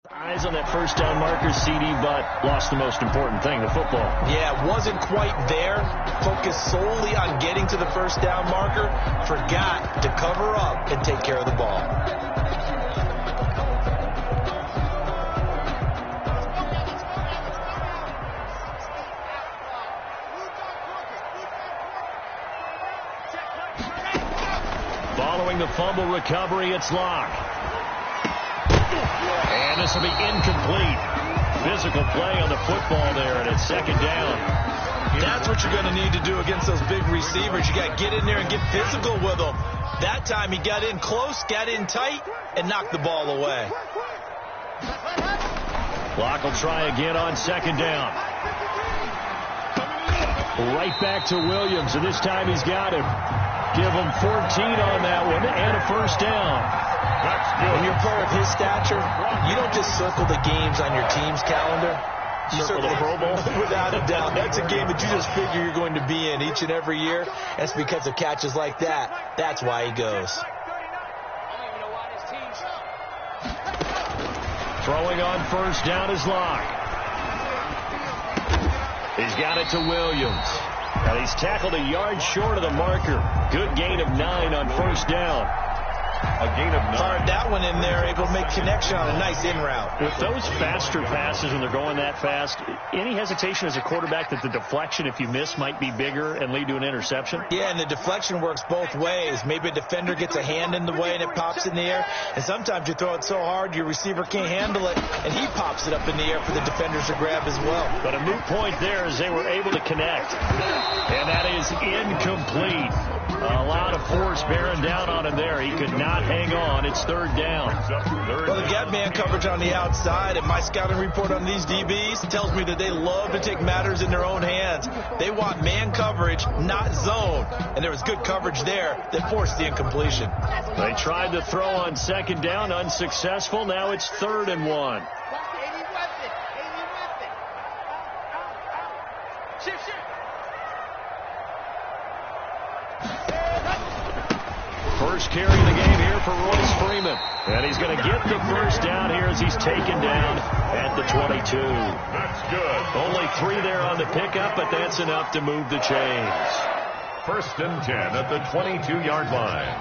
Eyes on that first down marker, CD, but lost the most important thing, the football. Yeah, wasn't quite there. Focused solely on getting to the first down marker. Forgot to cover up and take care of the ball. Following the fumble recovery, it's Locke. And this will be incomplete. Physical play on the football there, and it's second down. That's what you're going to need to do against those big receivers. You got to get in there and get physical with them. That time he got in close, got in tight, and knocked the ball away. Locke will try again on second down. Right back to Williams, and this time he's got him. Give him 14 on that one and a first down. When you're a player of his stature, you don't just circle the games on your team's calendar. You circle the Pro Bowl. Without a doubt. That's a game that you just figure you're going to be in each and every year. That's because of catches like that. That's why he goes. Throwing on first down is Locke. He's got it to Williams. And he's tackled a yard short of the marker. Good gain of 9 on first down. A gain of 9. Fired that one in there, able to make connection on a nice in route. With those faster passes and they're going that fast, any hesitation as a quarterback that the deflection, if you miss, might be bigger and lead to an interception? Yeah, and the deflection works both ways. Maybe a defender gets a hand in the way and it pops in the air. And sometimes you throw it so hard your receiver can't handle it, and he pops it up in the air for the defenders to grab as well. But a moot point there as they were able to connect. And that is incomplete. A lot of force bearing down on him there. He could not hang on. It's third down. Well, they got man coverage on the outside, and my scouting report on these DBs tells me that they love to take matters in their own hands. They want man coverage, not zone. And there was good coverage there that forced the incompletion. They tried to throw on second down, unsuccessful. Now it's 3rd and 1. First carry of the game here for Royce Freeman. And he's going to get the first down here as he's taken down at the 22. That's good. Only 3 there on the pickup, but that's enough to move the chains. 1st and 10 at the 22-yard line.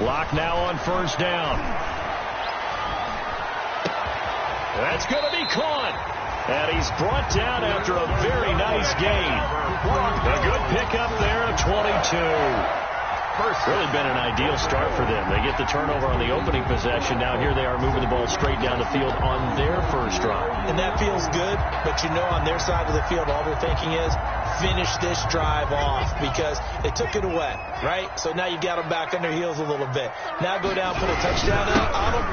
Locke now on first down. That's going to be caught. And he's brought down after a very nice gain. A good pickup there of 22. Really been an ideal start for them. They get the turnover on the opening possession. Now here they are moving the ball straight down the field on their first drive. And that feels good, but you know on their side of the field all they're thinking is finish this drive off because they took it away, right? So now you got them back on their heels a little bit. Now go down, put a touchdown on them.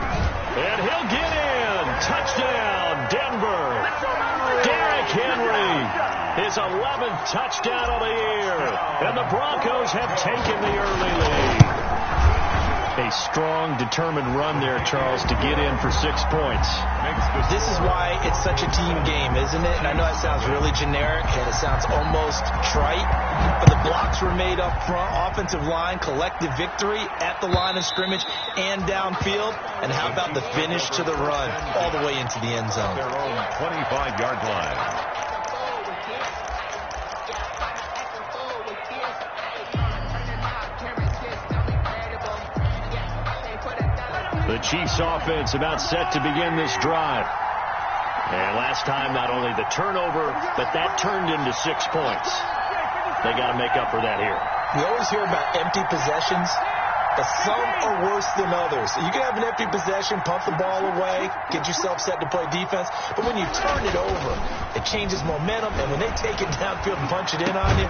And he'll get in. Touchdown, Denver. Derrick Henry, his 11th touchdown of the year. And the Broncos have taken the early lead. A strong, determined run there, Charles, to get in for 6 points. This is why it's such a team game, isn't it? And I know that sounds really generic, and it sounds almost trite, but the blocks were made up front, offensive line, collective victory at the line of scrimmage and downfield. And how about the finish to the run all the way into the end zone? Their own 25-yard line. The Chiefs offense about set to begin this drive. And last time, not only the turnover, but that turned into 6 points. They got to make up for that here. We always hear about empty possessions, but some are worse than others. You can have an empty possession, pump the ball away, get yourself set to play defense, but when you turn it over, it changes momentum, and when they take it downfield and punch it in on you,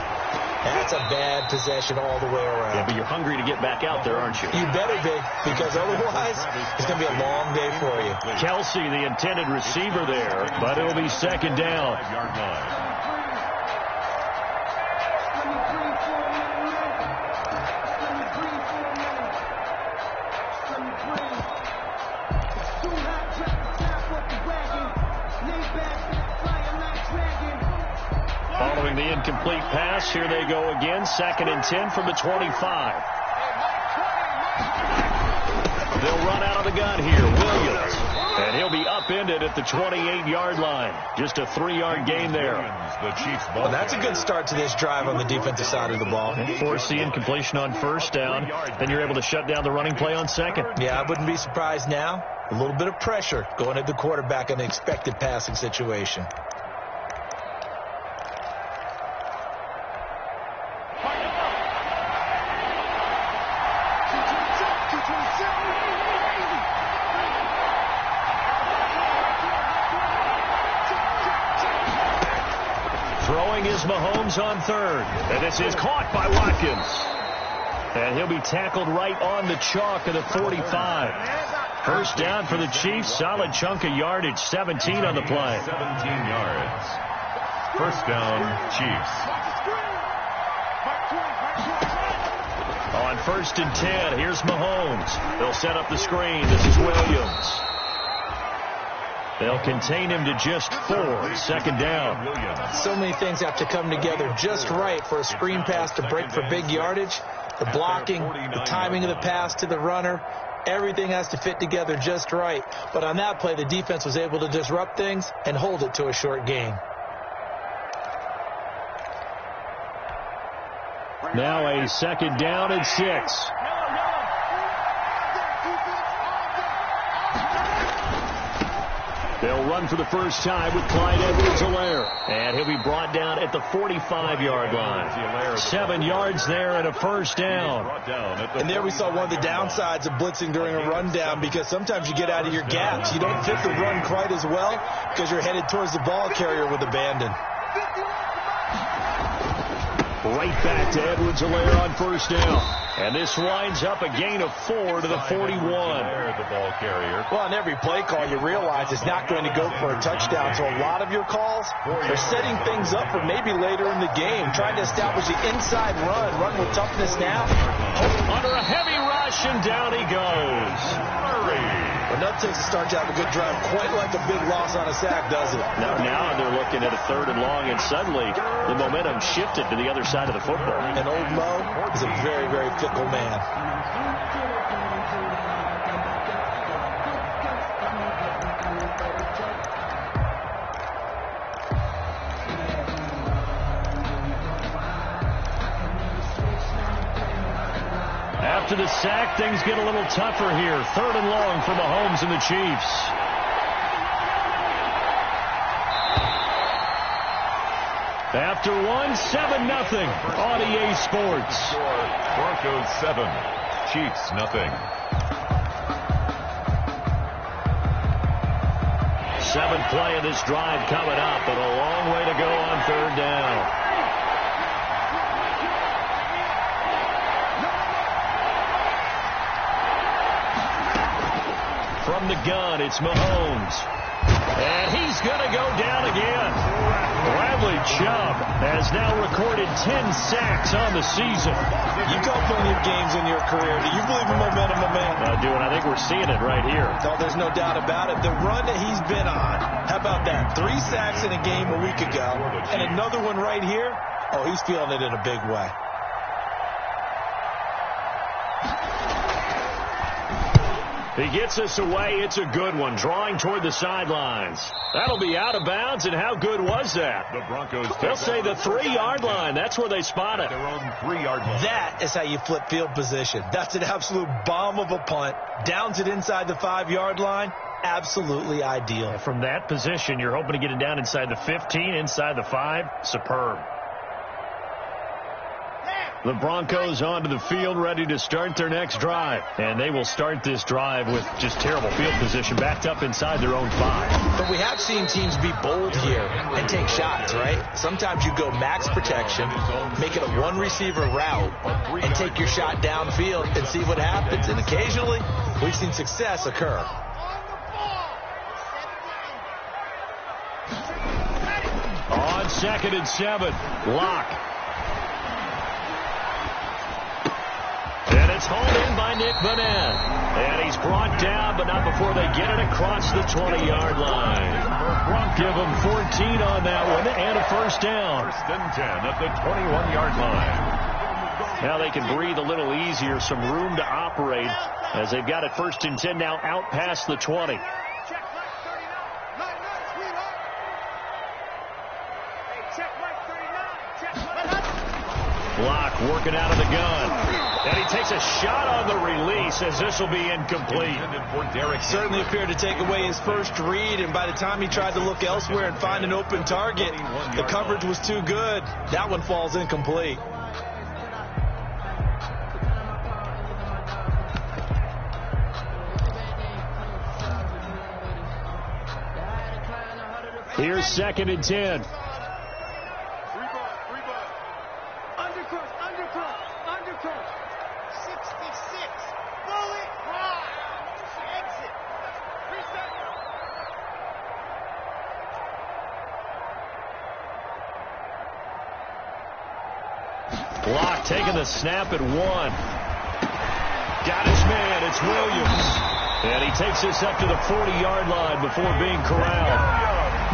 that's a bad possession all the way around. Yeah, but you're hungry to get back out there, aren't you? You better be, because otherwise it's going to be a long day for you. Kelsey, the intended receiver there, but it'll be second down. Following the incomplete pass, here they go again. 2nd and 10 from the 25. They'll run out of the gun here. Williams. And he'll be upended at the 28-yard line. Just a 3-yard gain there. Well, that's a good start to this drive on the defensive side of the ball. Force the incompletion on first down. Then you're able to shut down the running play on second. Yeah, I wouldn't be surprised now. A little bit of pressure going at the quarterback in an expected passing situation. Throwing is Mahomes on third. And this is caught by Watkins. And he'll be tackled right on the chalk of the 45. First down for the Chiefs. Solid chunk of yardage. 17 on the play. 17 yards. First down, Chiefs. On 1st and 10, here's Mahomes. They'll set up the screen. This is Williams. They'll contain him to just 4. Second down. So many things have to come together just right for a screen pass to break for big yardage. The blocking, the timing of the pass to the runner, everything has to fit together just right. But on that play, the defense was able to disrupt things and hold it to a short gain. Now a second down and 6. They'll run for the first time with Clyde Edwards-Helaire. And he'll be brought down at the 45-yard line. 7 yards there and a first down. And there we saw one of the downsides of blitzing during a rundown, because sometimes you get out of your gaps. You don't fit the run quite as well because you're headed towards the ball carrier with abandon. Right back to Edwards-Helaire on first down. And this winds up a gain of 4 to the 41. The ball carrier. Well, on every play call, you realize it's not going to go for a touchdown. So a lot of your calls are setting things up for maybe later in the game, trying to establish the inside run with toughness now. Under a heavy rush, and down he goes. But nothing takes a start to have a good drive quite like a big loss on a sack, does it? Now they're looking at a 3rd and long, and suddenly the momentum shifted to the other side of the football. And old Mo is a very, very fickle man. After the sack, things get a little tougher here. 3rd and long for Mahomes and the Chiefs. After 7-0 on EA Sports. Broncos 7, Chiefs nothing. 7th play of this drive coming up, but a long way to go on 3rd down. From the gun, it's Mahomes. And he's going to go down again. Bradley Chubb has now recorded 10 sacks on the season. You've got plenty of games in your career. Do you believe in momentum, my man? I do, and I think we're seeing it right here. No, there's no doubt about it. The run that he's been on, how about that? 3 sacks in a game a week ago, and another one right here. Oh, he's feeling it in a big way. He gets us away. It's a good one, drawing toward the sidelines. That'll be out of bounds, and how good was that? The Broncos. They'll say the 3-yard line. That's where they spot it. Their own 3-yard line. That is how you flip field position. That's an absolute bomb of a punt. Downs it inside the 5-yard line. Absolutely ideal. From that position, you're hoping to get it down inside the 15, inside the 5. Superb. The Broncos onto the field, ready to start their next drive. And they will start this drive with just terrible field position, backed up inside their own 5. But we have seen teams be bold here and take shots, right? Sometimes you go max protection, make it a one-receiver route, and take your shot downfield and see what happens. And occasionally, we've seen success occur. On 2nd and 7, Locke. And it's hauled in by Nick Bennett. And he's brought down, but not before they get it across the 20-yard line. Give him 14 on that one and a first down. 1st and 10 at the 21-yard line. Now they can breathe a little easier, some room to operate as they've got it 1st and 10 now out past the 20. Block working out of the gun. And he takes a shot on the release as this will be incomplete. Certainly appeared to take away his first read, and by the time he tried to look elsewhere and find an open target, the coverage was too good. That one falls incomplete. Here's 2nd and 10. Block taking the snap at 1. Got his man. It's Williams. And he takes this up to the 40-yard line before being corralled.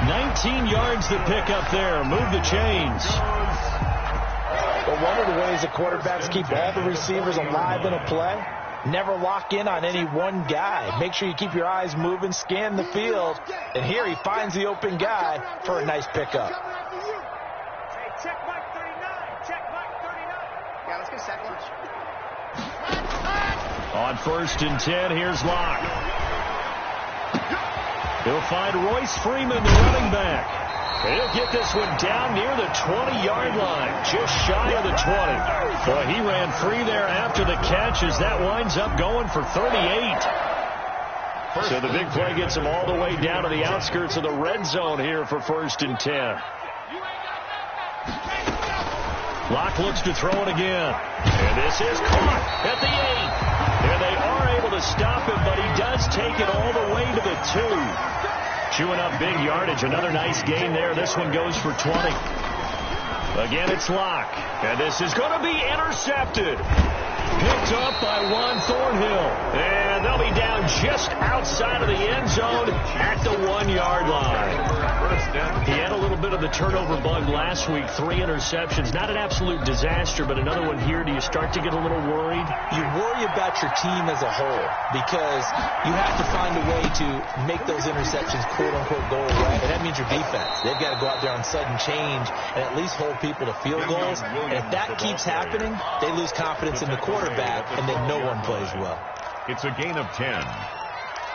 19 yards to pick up there. Move the chains. Well, one of the ways the quarterbacks keep all the receivers alive in a play, never lock in on any one guy. Make sure you keep your eyes moving, scan the field. And here he finds the open guy for a nice pickup. On 1st and 10, here's Locke. He'll find Royce Freeman, the running back. He'll get this one down near the 20-yard line, just shy of the 20. Boy, he ran free there after the catch as that winds up going for 38. So the big play gets him all the way down to the outskirts of the red zone here for 1st and 10. Locke looks to throw it again. And this is caught at the 8. And they are able to stop him, but he does take it all the way to the 2. Chewing up big yardage. Another nice gain there. This one goes for 20. Again, it's Locke. And this is going to be intercepted. Picked up by Juan Thornhill. And they'll be down just outside of the end zone at the 1-yard line. He had a little bit of the turnover bug last week. 3 interceptions. Not an absolute disaster, but another one here. Do you start to get a little worried? You worry about your team as a whole because you have to find a way to make those interceptions quote-unquote go away. And that means your defense. They've got to go out there on sudden change and at least hold people to field goals. And if that keeps happening, they lose confidence in the quarterback, and then no one plays well. It's a gain of 10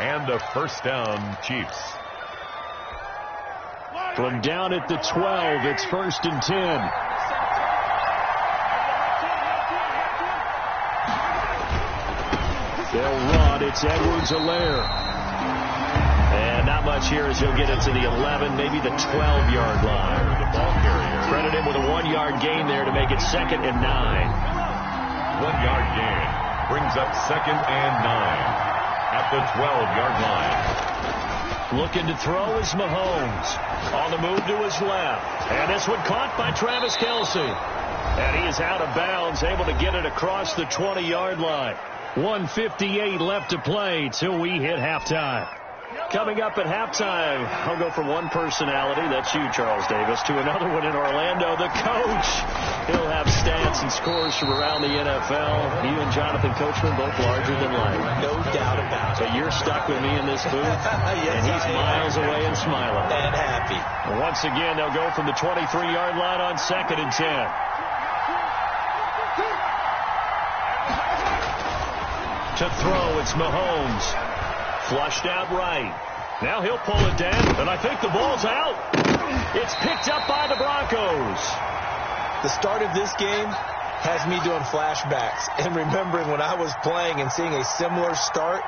and a 1st down, Chiefs. From down at the 12, it's 1st and 10. They'll run. It's Edwards-Helaire. And not much here as he'll get it to the 11, maybe the 12-yard line. Credit him with a 1-yard gain there to make it 2nd and 9. 1-yard gain brings up 2nd and 9 at the 12-yard line. Looking to throw is Mahomes. On the move to his left. And this one caught by Travis Kelce. And he is out of bounds, able to get it across the 20-yard line. 1:58 left to play till we hit halftime. Coming up at halftime, I'll go from one personality, that's you, Charles Davis, to another one in Orlando, the coach. He'll have stats and scores from around the NFL. You and Jonathan Coachman, both larger than life. No doubt about it. But you're stuck with me in this booth, yes, and he's miles away and smiling. And happy. And once again, they'll go from the 23-yard line on 2nd and 10. To throw, it's Mahomes. Flushed out right. Now he'll pull it down, and I think the ball's out. It's picked up by the Broncos. The start of this game has me doing flashbacks and remembering when I was playing and seeing a similar start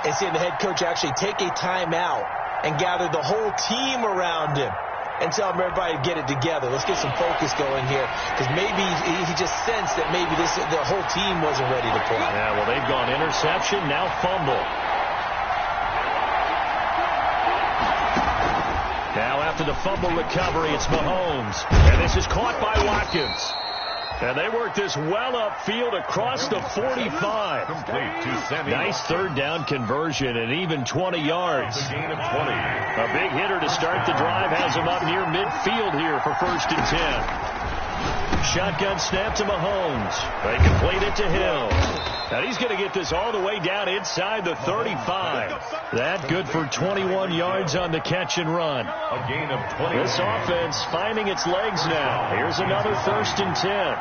and seeing the head coach actually take a timeout and gather the whole team around him and tell everybody to get it together. Let's get some focus going here, because maybe he just sensed that maybe the whole team wasn't ready to play. Yeah, well, they've gone interception, now fumble. Now after the fumble recovery, it's Mahomes. And this is caught by Watkins. And they work this well upfield across the 45. Complete to Sammy. Nice third down conversion and even 20 yards. A gain of 20. A big hitter to start the drive has him up near midfield here for 1st and 10. Shotgun snap to Mahomes. They complete it to Hill. And he's going to get this all the way down inside the 35. That good for 21 yards on the catch and run. A gain of 20. This offense finding its legs now. Here's another 1st and 10.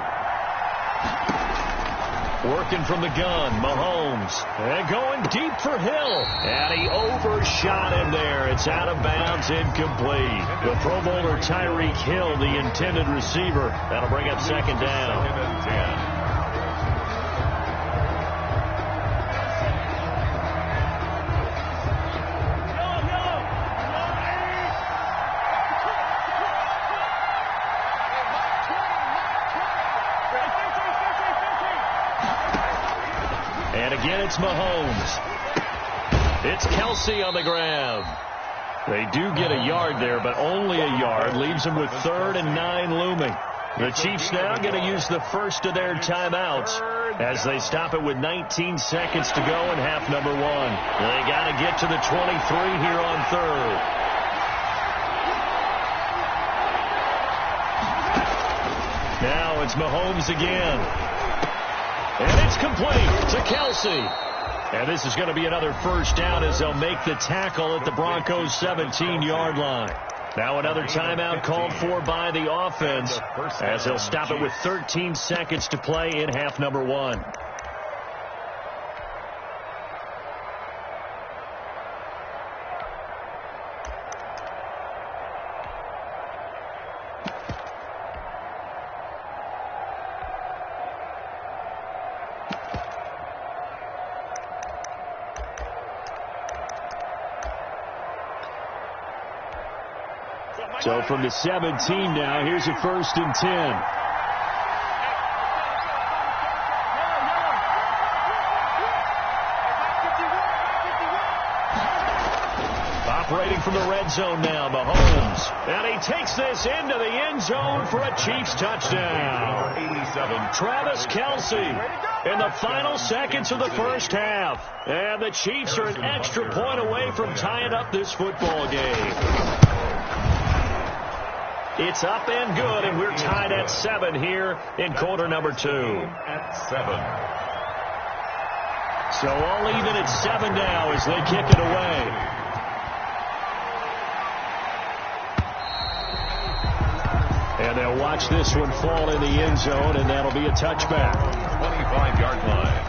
Working from the gun, Mahomes. And going deep for Hill. And he overshot him there. It's out of bounds, incomplete. The Pro Bowler Tyreek Hill, the intended receiver. That'll bring up 2nd down. 2nd and 10. And again, it's Mahomes. It's Kelsey on the grab. They do get a yard there, but only a yard. Leaves them with 3rd and 9 looming. The Chiefs now going to use the first of their timeouts as they stop it with 19 seconds to go in half number 1. They got to get to the 23 here on 3rd. Now it's Mahomes again. And it's complete to Kelsey. And this is going to be another 1st down as they'll make the tackle at the Broncos' 17-yard line. Now another timeout called for by the offense as they'll stop it with 13 seconds to play in half number 1. So from the 17 now, here's a 1st and 10. Operating from the red zone now, Mahomes. And he takes this into the end zone for a Chiefs touchdown. 87. Travis Kelsey in the final seconds of the 1st half. And the Chiefs are an extra point away from tying up this football game. It's up and good, and we're tied at 7 here in quarter number 2. At 7. So all even at 7 now as they kick it away. And they'll watch this one fall in the end zone, and that'll be a touchback. 25-yard line.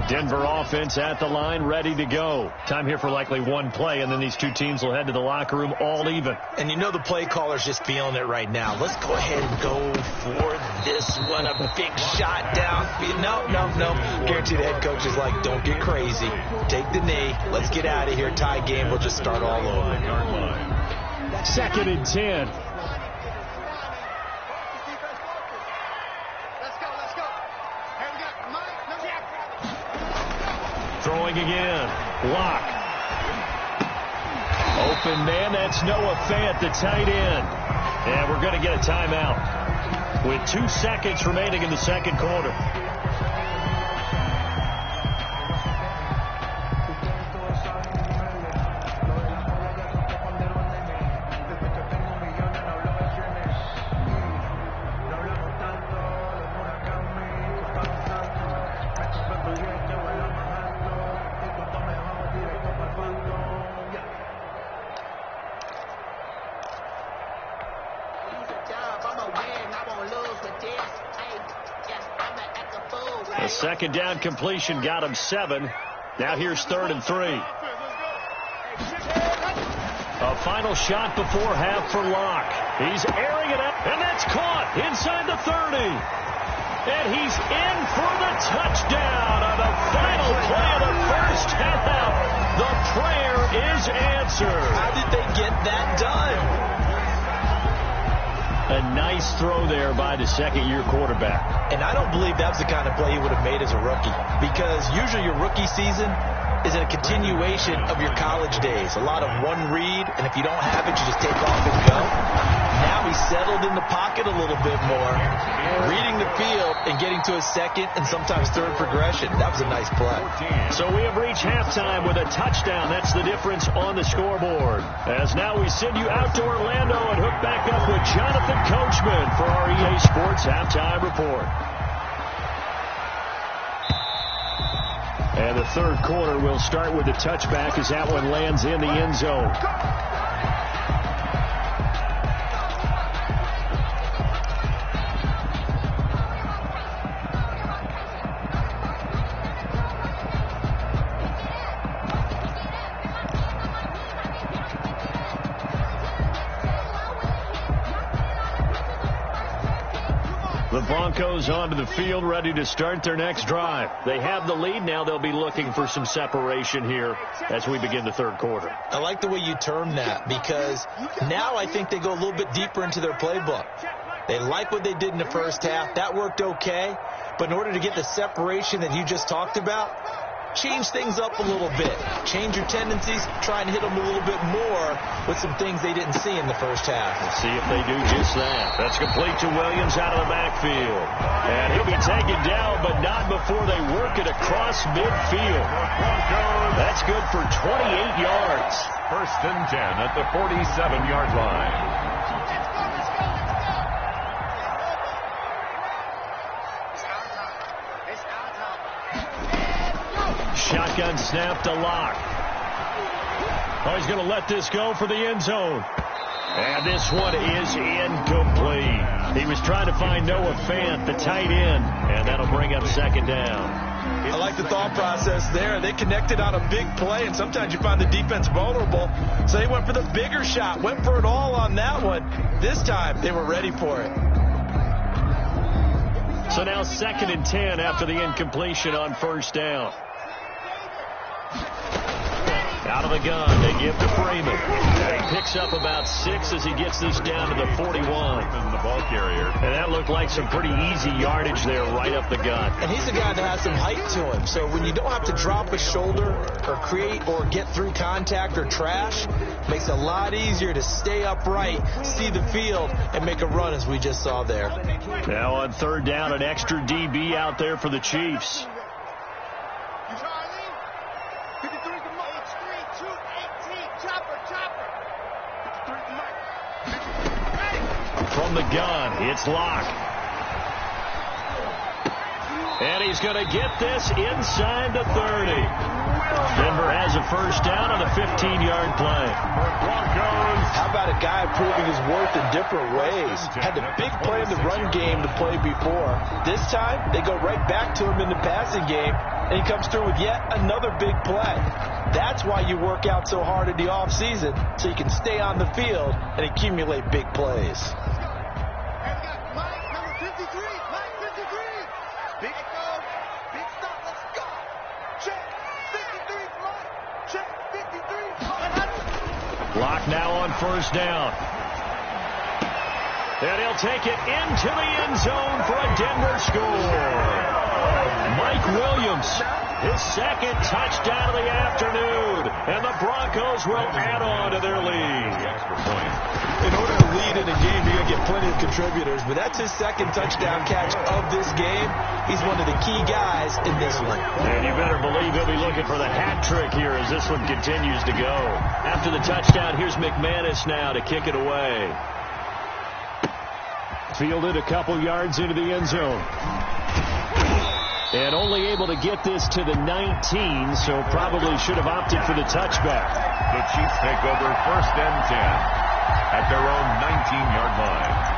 Denver offense at the line, ready to go. Time here for likely one play, and then these two teams will head to the locker room all even. And you know the play caller's just feeling it right now. Let's go ahead and go for this one. A big shot down. No. Guarantee the head coach is like, don't get crazy. Take the knee. Let's get out of here. Tie game. We'll just start all over. 2nd and 10. Throwing again. Lock. Open man. That's Noah Fant, the tight end. And we're going to get a timeout with 2 seconds remaining in the 2nd quarter. A 2nd down completion got him 7. Now here's 3rd and 3. A final shot before half for Locke. He's airing it up, and that's caught inside the 30. And he's in for the touchdown on the final play of the 1st half. The prayer is answered. How did they get that done? A nice throw there by the 2nd-year quarterback. And I don't believe that's the kind of play he would have made as a rookie. Because usually your rookie season, is a continuation of your college days. A lot of one read, and if you don't have it, you just take off and go. Now he's settled in the pocket a little bit more, reading the field and getting to a second and sometimes third progression. That was a nice play. So we have reached halftime with a touchdown. That's the difference on the scoreboard. As now we send you out to Orlando and hook back up with Jonathan Coachman for our EA Sports Halftime Report. And the third quarter will start with the touchback as that one lands in the end zone. The Broncos onto the field, ready to start their next drive. They have the lead. Now they'll be looking for some separation here as we begin the third quarter. I like the way you term that, because now I think they go a little bit deeper into their playbook. They like what they did in the first half. That worked okay. But in order to get the separation that you just talked about, change things up a little bit. Change your tendencies. Try and hit them a little bit more with some things they didn't see in the first half. Let's see if they do just that. That's complete to Williams out of the backfield. And he'll be taken down, but not before they work it across midfield. That's good for 28 yards. First and 10 at the 47-yard line. Shotgun snap to Locke. Oh, he's going to let this go for the end zone. And this one is incomplete. He was trying to find Noah Fant, the tight end, and that'll bring up second down. I like the thought process there. They connected on a big play, and sometimes you find the defense vulnerable. So they went for the bigger shot, went for it all on that one. This time, they were ready for it. So now second and 10 after the incompletion on first down. Out of the gun, they give to Freeman. And he picks up about 6 as he gets this down to the 41. The ball carrier. And that looked like some pretty easy yardage there right up the gut. And he's a guy that has some height to him. So when you don't have to drop a shoulder or create or get through contact or trash, it makes it a lot easier to stay upright, see the field, and make a run as we just saw there. Now on third down, an extra DB out there for the Chiefs. From the gun, it's Locke. And he's going to get this inside the 30. Denver has a first down on a 15-yard play. How about a guy proving his worth in different ways? Had the big play in the run game to play before. This time, they go right back to him in the passing game, and he comes through with yet another big play. That's why you work out so hard in the offseason, so you can stay on the field and accumulate big plays. Locke now on first down. And he'll take it into the end zone for a Denver score. Mike Williams, his second touchdown of the afternoon. And the Broncos will add on to their lead. In order to lead in a game, you're going to get plenty of contributors. But that's his second touchdown catch of this game. He's one of the key guys in this one. And you better believe he'll be looking for the hat trick here as this one continues to go. After the touchdown, here's McManus now to kick it away. Fielded a couple yards into the end zone. And only able to get this to the 19, so probably should have opted for the touchback. The Chiefs take over first and 10 at their own 19-yard line.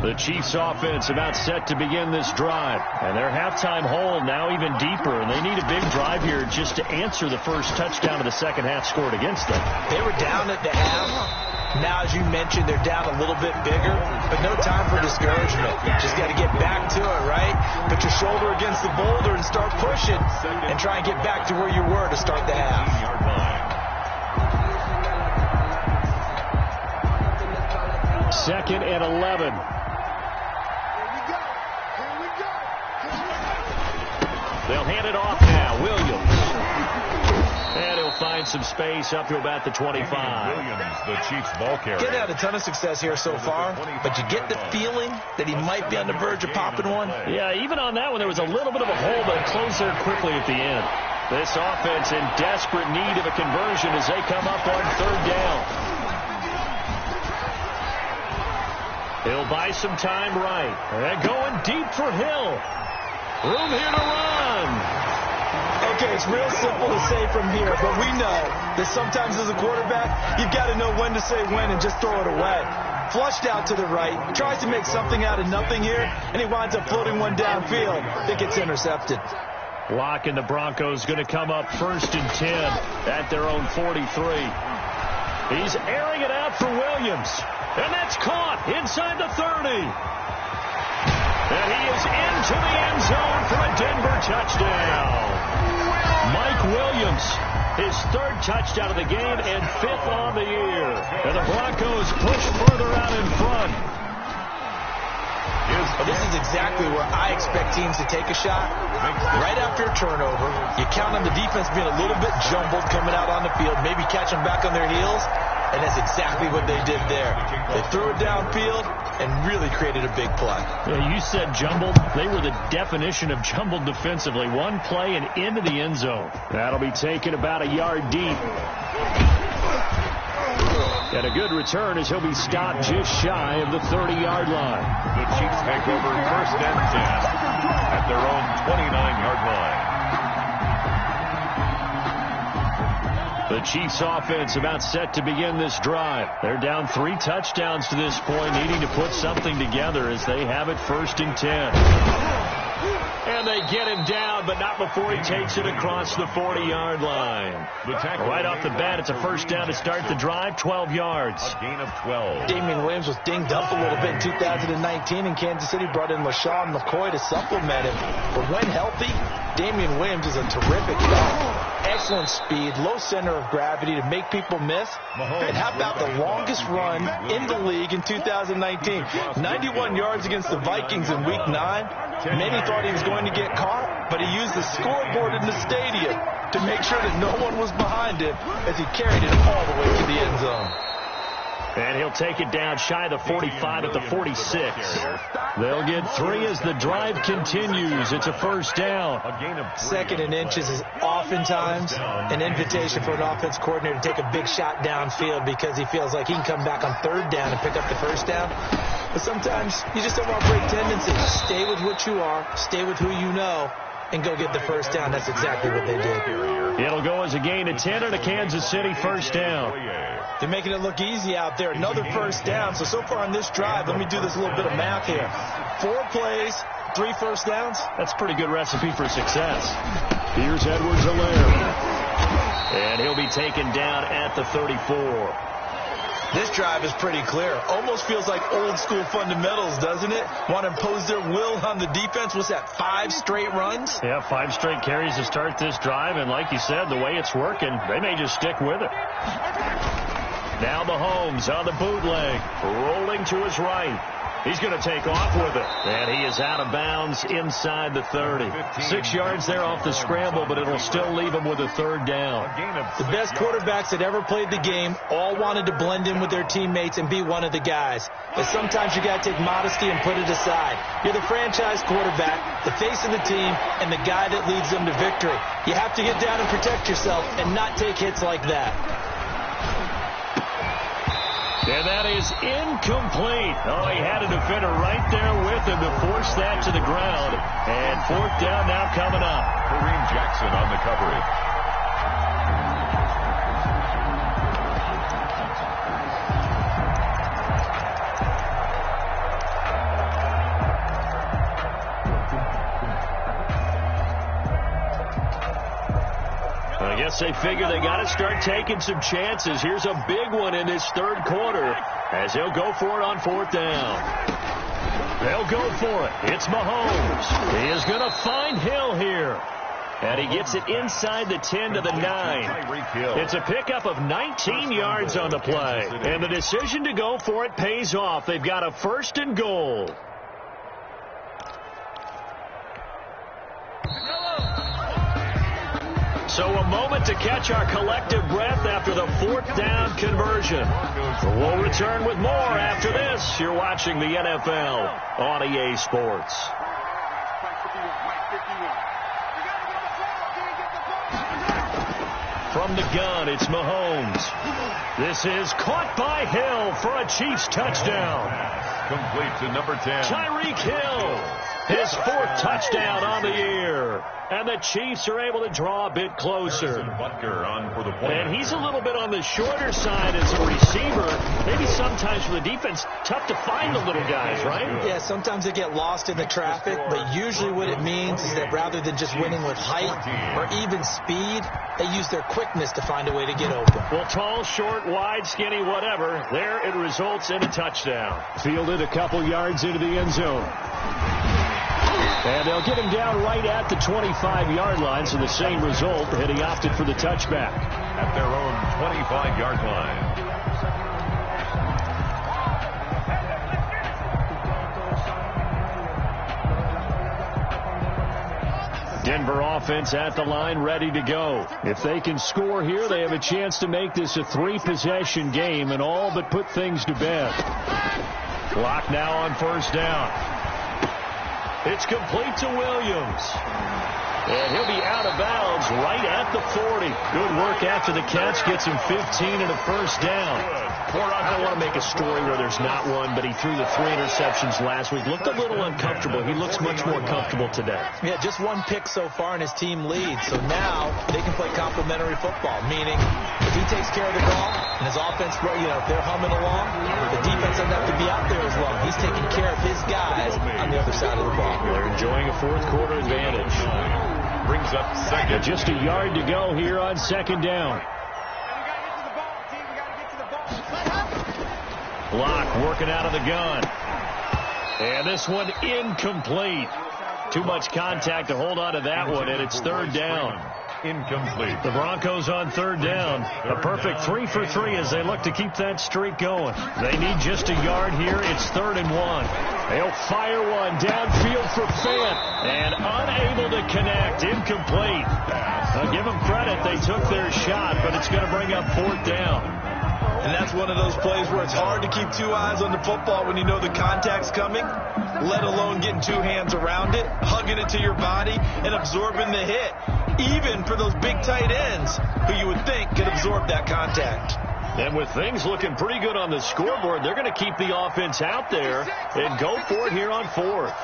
The Chiefs offense about set to begin this drive. And their halftime hole now even deeper. And they need a big drive here just to answer the first touchdown of the second half scored against them. They were down at the half. Now, as you mentioned, they're down a little bit bigger, but no time for discouragement. Just got to get back to it, right? Put your shoulder against the boulder and start pushing and try and get back to where you were to start the half. 2nd and 11. They'll hand it off now. Williams. And he'll find some space up to about the 25. Williams, the Chiefs ball carrier. Getting had a ton of success here so far, but you get the feeling that he might be on the verge of popping one. Yeah, even on that one, there was a little bit of a hole, but it closed there quickly at the end. This offense in desperate need of a conversion as they come up on 3rd down. He'll buy some time right. And going deep for Hill. Room here to run. Okay, it's real simple to say from here, but we know that sometimes as a quarterback, you've got to know when to say when and just throw it away. Flushed out to the right, tries to make something out of nothing here, and he winds up floating one downfield that gets intercepted. Locke and the Broncos going to come up 1st and 10 at their own 43. He's airing it out for Williams. And that's caught inside the 30. And he is into the end zone for a Denver touchdown. Mike Williams, his 3rd touchdown of the game and 5th on the year. And the Broncos push further out in front. This is exactly where I expect teams to take a shot. Right after a turnover, you count on the defense being a little bit jumbled coming out on the field, maybe catch them back on their heels, and that's exactly what they did there. They threw it downfield and really created a big play. Yeah, you said jumbled. They were the definition of jumbled defensively. One play and into the end zone. That'll be taken about a yard deep. And a good return as he'll be stopped just shy of the 30-yard line. The Chiefs take over 1st and 10 at their own 29-yard line. The Chiefs offense about set to begin this drive. They're down 3 touchdowns to this point, needing to put something together as they have it 1st and 10. And they get him down, but not before he takes it across the 40-yard line. Right off the bat, it's a 1st down to start the drive, 12 yards. A gain of 12. Damian Williams was dinged up a little bit in 2019 in Kansas City. Brought in LaShawn McCoy to supplement him. But when healthy, Damian Williams is a terrific back. Excellent speed, low center of gravity to make people miss. And how about the longest run in the league in 2019? 91 yards against the Vikings in Week 9. Many thought he was going to get caught, but he used the scoreboard in the stadium to make sure that no one was behind him as he carried it all the way to the end zone. And he'll take it down shy of the 45 at the 46. They'll get 3 as the drive continues. It's a 1st down. 2nd and inches is oftentimes an invitation for an offense coordinator to take a big shot downfield because he feels like he can come back on 3rd down and pick up the 1st down. But sometimes you just don't want to break tendencies. Stay with what you are, stay with who you know, and go get the 1st down. That's exactly what they did. It'll go as a gain of 10 and a Kansas City 1st down. They're making it look easy out there. Another 1st down. So far on this drive, let me do this little bit of math here. 4 plays, 3 1st downs. That's a pretty good recipe for success. Here's Edwards-Helaire. And he'll be taken down at the 34. This drive is pretty clear. Almost feels like old school fundamentals, doesn't it? Want to impose their will on the defense. What's that, 5 straight runs? Yeah, 5 straight carries to start this drive. And like you said, the way it's working, they may just stick with it. Now Mahomes on the bootleg, rolling to his right. He's going to take off with it. And he is out of bounds inside the 30. 6 yards there off the scramble, but it'll still leave him with a 3rd down. The best quarterbacks that ever played the game all wanted to blend in with their teammates and be one of the guys. But sometimes you got to take modesty and put it aside. You're the franchise quarterback, the face of the team, and the guy that leads them to victory. You have to get down and protect yourself and not take hits like that. And that is incomplete. Oh, he had a defender right there with him to force that to the ground. And 4th down now coming up. Kareem Jackson on the coverage. I guess they figure they got to start taking some chances. Here's a big one in this third quarter as he'll go for it on fourth down. They'll go for it. It's Mahomes. He is going to find Hill here. And he gets it inside the 10 to the 9. It's a pickup of 19 yards on the play. And the decision to go for it pays off. They've got a first and goal. So a moment to catch our collective breath after the fourth down conversion. We'll return with more after this. You're watching the NFL on EA Sports. From the gun, it's Mahomes. This is caught by Hill for a Chiefs touchdown. Complete to number 10. Tyreek Hill, his fourth touchdown on the year. And the Chiefs are able to draw a bit closer. And he's a little bit on the shorter side as a receiver. Maybe sometimes for the defense, tough to find the little guys, right? Yeah, sometimes they get lost in the traffic, but usually what it means is that rather than just winning with height or even speed, they use their quickness to find a way to get open. Well, tall, short, wide, skinny, whatever, there it results in a touchdown. Fielded a couple yards into the end zone. And they'll get him down right at the 25-yard line, so the same result, and he opted for the touchback. At their own 25-yard line. Denver offense at the line, ready to go. If they can score here, they have a chance to make this a three-possession game and all but put things to bed. Clock now on first down. It's complete to Williams. And he'll be out of bounds right at the 40. Good work after the catch. Gets him 15 and a first down. I don't want to make a story where there's not one, but he threw the 3 interceptions last week. Looked a little uncomfortable. He looks much more comfortable today. Yeah, just one pick so far and his team leads. So now they can play complementary football, meaning if he takes care of the ball and his offense, if they're humming along, the defense doesn't have to be out there as long. He's taking care of his guys on the other side of the ball. They're enjoying a fourth quarter advantage. Brings up second. Just a yard to go here on second down. Block working out of the gun. And this one incomplete. Too much contact to hold on to that one, and it's third down. Incomplete. The Broncos on third down. A perfect 3 for 3 as they look to keep that streak going. They need just a yard here. It's 3rd and 1. They'll fire one downfield for Fant. And unable to connect. Incomplete. Now give them credit. They took their shot, but it's going to bring up fourth down. And that's one of those plays where it's hard to keep two eyes on the football when you know the contact's coming, let alone getting two hands around it, hugging it to your body, and absorbing the hit, even for those big tight ends who you would think could absorb that contact. And with things looking pretty good on the scoreboard, they're going to keep the offense out there and go for it here on fourth.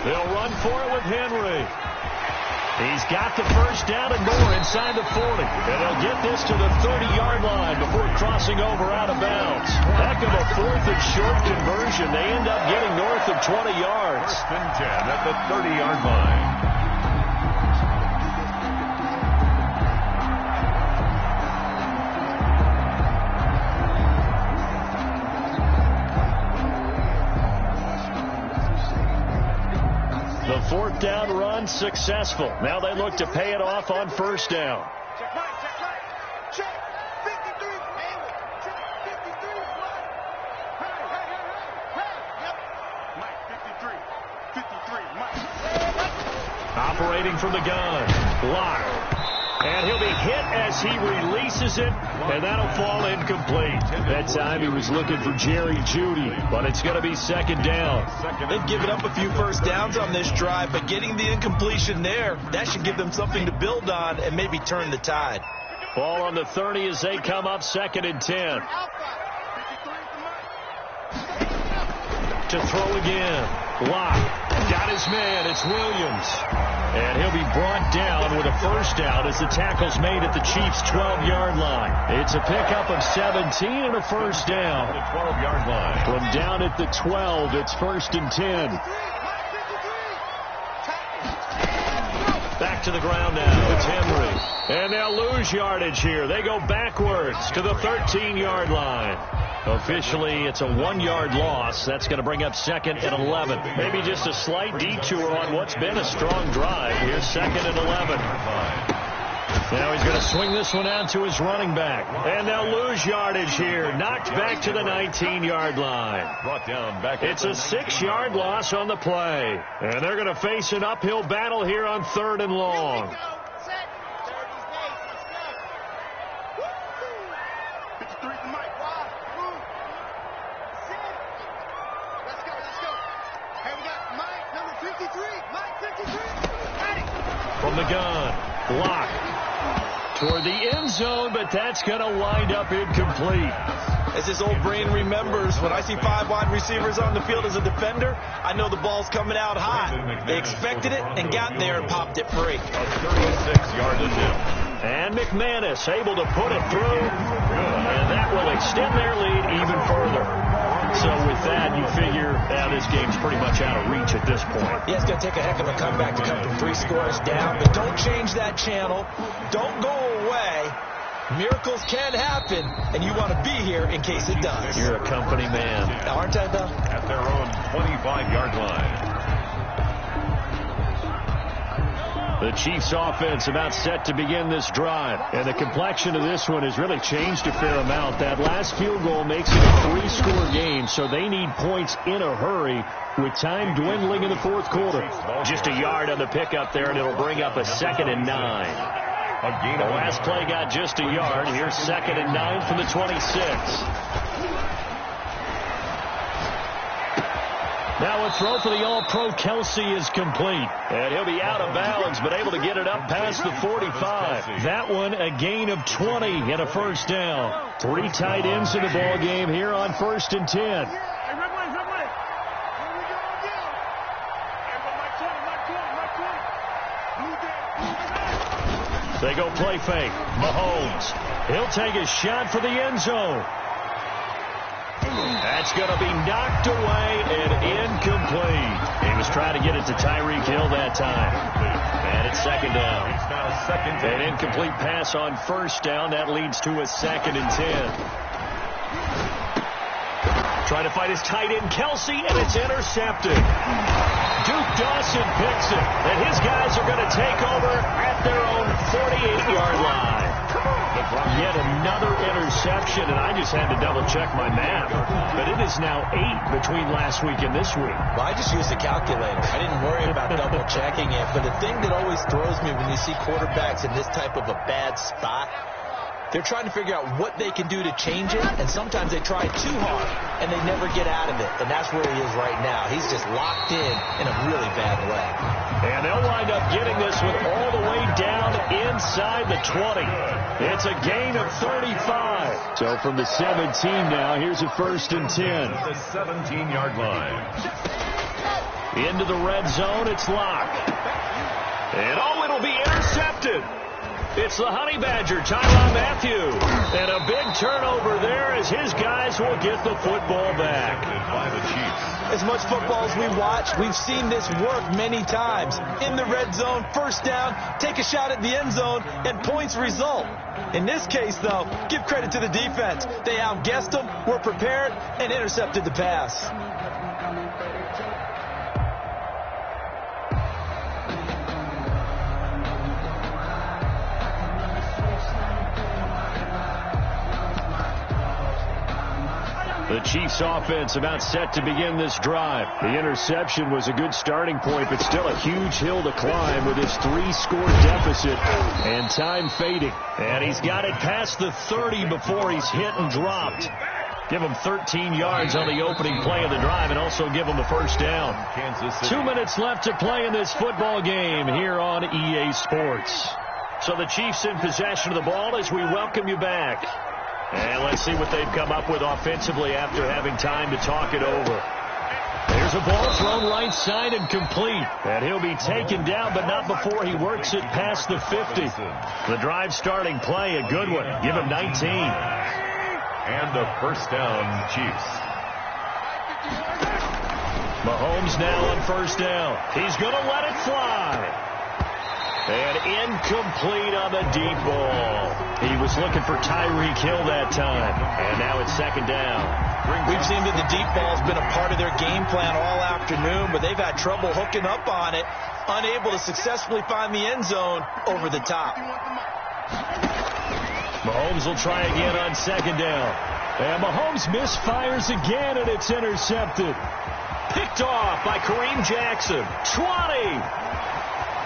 They'll run for it with Henry. He's got the first down and more inside the 40. And they'll get this to the 30-yard line before crossing over out of bounds. Heck of a 4th and short conversion. They end up getting north of 20 yards. 1st and 10 at the 30-yard line. The fourth down run successful. Now they look to pay it off on first down. Operating from the gun. Block. And he'll be hit as he releases it, and that'll fall incomplete. That time he was looking for Jerry Jeudy, but it's going to be second down. They've given up a few first downs on this drive, but getting the incompletion there, that should give them something to build on and maybe turn the tide. Ball on the 30 as they come up 2nd and 10. To throw again. Block. Got his man. It's Williams. And he'll be brought down with a first down as the tackle's made at the Chiefs' 12-yard line. It's a pickup of 17 and a first down. The 12-yard line. From down at the 12, it's 1st and 10. Back to the ground now. It's Henry. And they'll lose yardage here. They go backwards to the 13-yard line. Officially, it's a 1-yard loss. That's going to bring up second and 11. Maybe just a slight detour on what's been a strong drive. Here's second and 11. Now he's going to swing this one out to his running back. And they'll lose yardage here. Knocked back to the 19-yard line. Brought down back. It's a 6-yard loss on the play. And they're going to face an uphill battle here on 3rd and long. From the gun, block toward the end zone, but that's going to wind up incomplete. As his old brain remembers, when I see 5 wide receivers on the field as a defender, I know the ball's coming out hot. They expected it and got there and popped it free. A 36-yard attempt. And McManus able to put it through, and that will extend their lead even further. So with that, you figure this game's pretty much out of reach at this point. Yeah, it's going to take a heck of a comeback to come from 3 scores down, but don't change that channel. Don't go away. Miracles can happen, and you want to be here in case it does. You're a company man. Aren't I, though? At their own 25-yard line. The Chiefs offense about set to begin this drive. And the complexion of this one has really changed a fair amount. That last field goal makes it a 3-score game, so they need points in a hurry with time dwindling in the 4th quarter. Just a yard on the pickup there, and it'll bring up a 2nd and 9. The last play got just a yard. Here's 2nd and 9 from the 26. Now a throw for the All-Pro Kelsey is complete. And he'll be out of bounds, but able to get it up past the 45. That one a gain of 20 and a first down. 3 tight ends in the ball game here on 1st and 10. They go play fake. Mahomes. He'll take a shot for the end zone. That's going to be knocked away and incomplete. He was trying to get it to Tyreek Hill that time. And it's 2nd down. An incomplete pass on 1st down. That leads to a 2nd and 10. Trying to fight his tight end, Kelsey, and it's intercepted. Duke Dawson picks it, and his guys are going to take over at their own 48-yard line. Yet another interception, and I just had to double-check my math. But it is now 8 between last week and this week. Well, I just used a calculator. I didn't worry about double-checking it. But the thing that always throws me when you see quarterbacks in this type of a bad spot, they're trying to figure out what they can do to change it, and sometimes they try too hard, and they never get out of it. And that's where he is right now. He's just locked in a really bad way. And they'll wind up getting this one all the way down inside the 20. It's a gain of 35. So from the 17 now, here's a 1st and 10. The 17-yard line. Into the red zone, it's locked. And it'll be intercepted. It's the Honey Badger, Tyrann Mathieu. And a big turnover there as his guys will get the football back. By the Chiefs. As much football as we watch, we've seen this work many times. In the red zone, 1st down, take a shot at the end zone, and points result. In this case, though, give credit to the defense. They outguessed them, were prepared, and intercepted the pass. The Chiefs offense about set to begin this drive. The interception was a good starting point, but still a huge hill to climb with his 3-score deficit and time fading. And he's got it past the 30 before he's hit and dropped. Give him 13 yards on the opening play of the drive and also give him the 1st down. 2 minutes left to play in this football game here on EA Sports. So the Chiefs in possession of the ball as we welcome you back. And let's see what they've come up with offensively after having time to talk it over. There's a ball thrown right side and complete. And he'll be taken down, but not before he works it past the 50. The drive starting play, a good one. Give him 19. And the 1st down, Chiefs. Mahomes now on 1st down. He's going to let it fly. And incomplete on the deep ball. He was looking for Tyreek Hill that time. And now it's second down. We've seen that the deep ball's been a part of their game plan all afternoon, but they've had trouble hooking up on it, unable to successfully find the end zone over the top. Mahomes will try again on second down. And Mahomes misfires again, and it's intercepted. Picked off by Kareem Jackson. 20.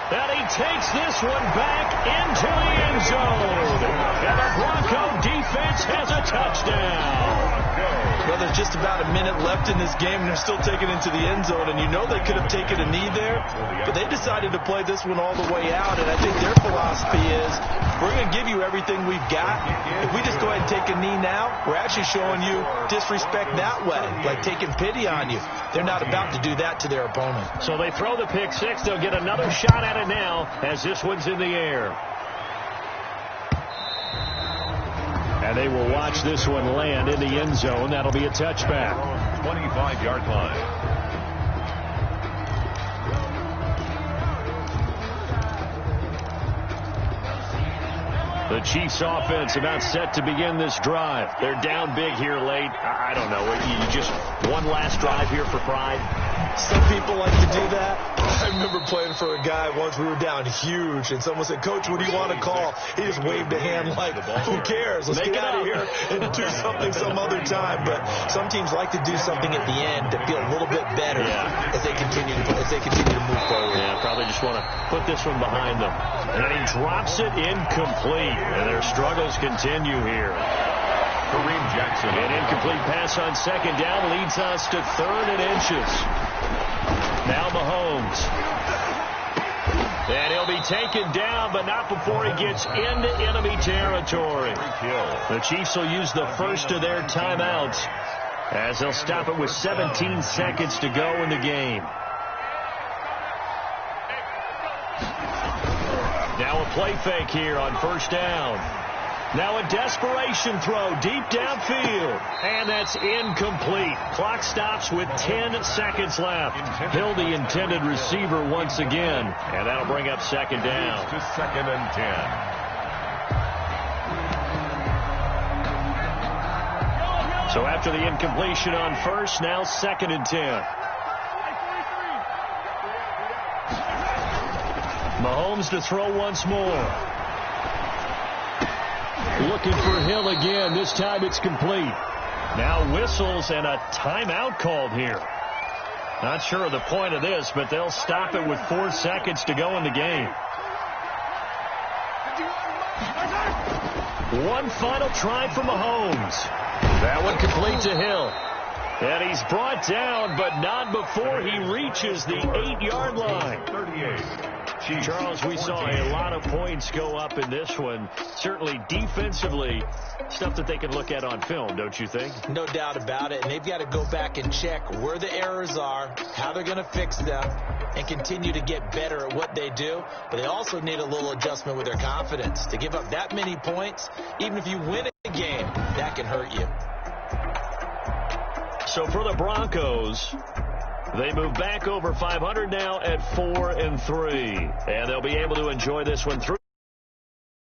And he takes this one back into the end zone. And the Bronco defense has a touchdown. Well, there's just about a minute left in this game, and they're still taking it into the end zone. And you know they could have taken a knee there, but they decided to play this one all the way out. And I think their philosophy is, we're going to give you everything we've got. If we just go ahead and take a knee now, we're actually showing you disrespect that way, like taking pity on you. They're not about to do that to their opponent. So they throw the pick six. They'll get another shot at it now as this one's in the air. And they will watch this one land in the end zone. That'll be a touchback. 25-yard line. The Chiefs offense about set to begin this drive. They're down big here late. I don't know. You just one last drive here for pride? Some people like to do that. I remember playing for a guy once. We were down huge, and someone said, "Coach, what do you want to call?" He just waved a hand like, "Who cares? Let's get out of here and do something some other time." But some teams like to do something at the end to feel a little bit better as they continue to move forward. Yeah, probably just want to put this one behind them. And he drops it incomplete. And their struggles continue here. Kareem Jackson. An incomplete pass on second down leads us to 3rd and inches. Now Mahomes. And he'll be taken down, but not before he gets into enemy territory. The Chiefs will use the first of their timeouts as they'll stop it with 17 seconds to go in the game. Now a play fake here on first down. Now a desperation throw deep downfield. And that's incomplete. Clock stops with 10 seconds left. Hill, the intended receiver once again. And that'll bring up second down. To 2nd and 10. So after the incompletion on first, now 2nd and 10. Mahomes to throw once more. Looking for Hill again. This time it's complete. Now whistles and a timeout called here. Not sure of the point of this, but they'll stop it with 4 seconds to go in the game. One final try for Mahomes. That one complete to Hill. And he's brought down, but not before he reaches the 8-yard line. 38. Charles, we saw a lot of points go up in this one. Certainly defensively, stuff that they can look at on film, don't you think? No doubt about it. And they've got to go back and check where the errors are, how they're going to fix them, and continue to get better at what they do. But they also need a little adjustment with their confidence. To give up that many points, even if you win a game, that can hurt you. So for the Broncos, they move back over 500 now at 4-3. And they'll be able to enjoy this one through